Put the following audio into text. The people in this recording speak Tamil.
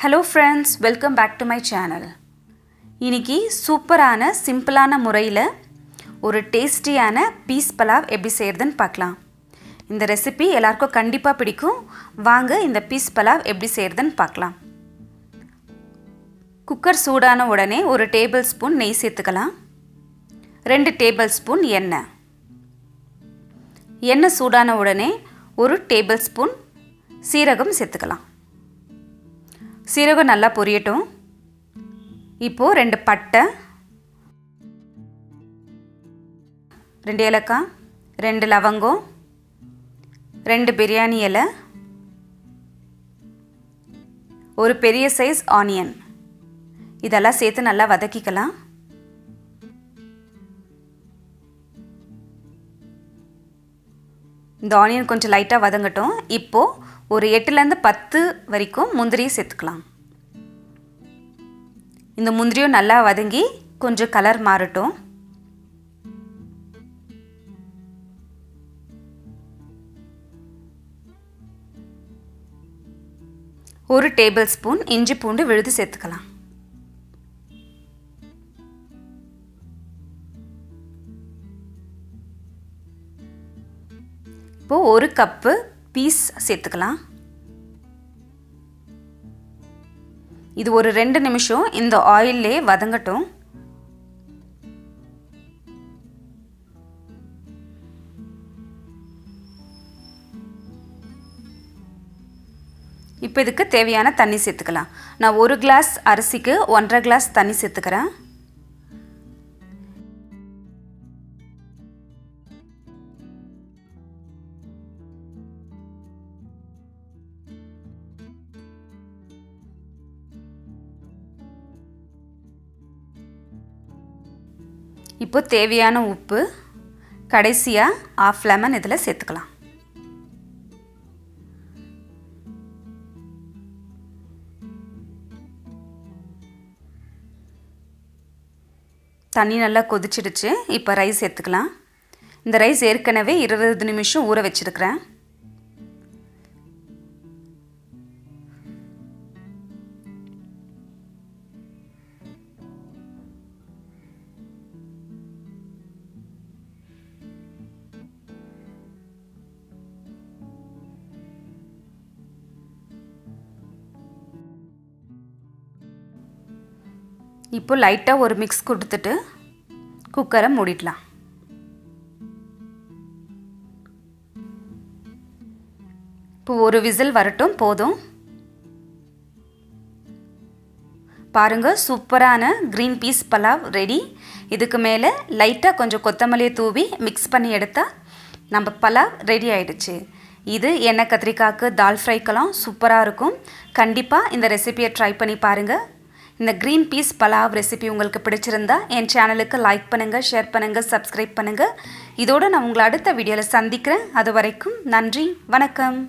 Hello friends, welcome back to my channel. இன்னைக்கு சூப்பரான சிம்பிளான முறையில் ஒரு டேஸ்டியான பீஸ் பலாவ் எப்படி செய்யறதுன்னு பார்க்கலாம். இந்த ரெசிபி எல்லாருக்கும் கண்டிப்பாக பிடிக்கும். வாங்க இந்த பீஸ் பலாவ் எப்படி செய்யறதுன்னு பார்க்கலாம். குக்கர் சூடான உடனே ஒரு டேபிள் ஸ்பூன் நெய் சேர்த்துக்கலாம். 2 டேபிள் ஸ்பூன் எண்ணெய். எண்ணெய் சூடான உடனே ஒரு டேபிள் ஸ்பூன் சீரகம் சேர்த்துக்கலாம். சீரகம் நல்லா பொரியட்டும். இப்போது 2 பட்டை, 2 ஏலக்காய், 2 லவங்கம், 2 பிரியாணி இலை, ஒரு பெரிய சைஸ் ஆனியன் இதெல்லாம் சேர்த்து நல்லா வதக்கிக்கலாம். இந்த ஆனியன் கொஞ்சம் லைட்டாக வதங்கட்டும். இப்போது ஒரு 8லேருந்து 10 வரைக்கும் முந்திரியை சேர்த்துக்கலாம். இந்த முந்திரியும் நல்லா வதங்கி கொஞ்சம் கலர் மாறட்டும். ஒரு டேபிள் ஸ்பூன் இஞ்சி பூண்டு விழுது சேர்த்துக்கலாம். இப்போது 1 கப்பு பீஸ் சேர்த்துக்கலாம். இது ஒரு 2 நிமிஷம் இந்த ஆயிலே வதங்கட்டும். இப்போ இதுக்கு தேவையான தண்ணி சேர்த்துக்கலாம். நான் 1 கிளாஸ் அரிசிக்கு 1.5 கிளாஸ் தண்ணி சேர்த்துக்கிறேன். இப்போ தேவையான உப்பு, கடைசியாக 1/2 லெமன் இதில் சேர்த்துக்கலாம். தண்ணி நல்லா கொதிச்சிடுச்சு. இப்போ ரைஸ் சேர்த்துக்கலாம். இந்த ரைஸ் ஏற்கனவே 20 நிமிஷம் ஊற வச்சுருக்கிறேன். இப்போ லைட்டாக ஒரு மிக்ஸ் கொடுத்துட்டு குக்கரை மூடிடலாம். இப்போ ஒரு விசில் வரட்டும் போதும். பாருங்கள், சூப்பரான க்ரீன் பீஸ் பலாவ் ரெடி. இதுக்கு மேலே லைட்டாக கொஞ்சம் கொத்தமல்லியை தூவி மிக்ஸ் பண்ணி எடுத்தால் நம்ம பலாவ் ரெடி ஆகிடுச்சு. இது எண்ணெய் கத்திரிக்காய்க்கு தால் ஃப்ரைக்கெல்லாம் சூப்பராக இருக்கும். கண்டிப்பாக இந்த ரெசிபியை ட்ரை பண்ணி பாருங்கள். இந்த க்ரீன் பீஸ் பலாவ் ரெசிபி உங்களுக்கு பிடிச்சிருந்தா என் சேனலுக்கு லைக் பண்ணுங்கள், ஷேர் பண்ணுங்கள், சப்ஸ்கிரைப் பண்ணுங்கள். இதோடு நான் உங்களை அடுத்த வீடியோவில் சந்திக்கிறேன். அது வரைக்கும் நன்றி, வணக்கம்.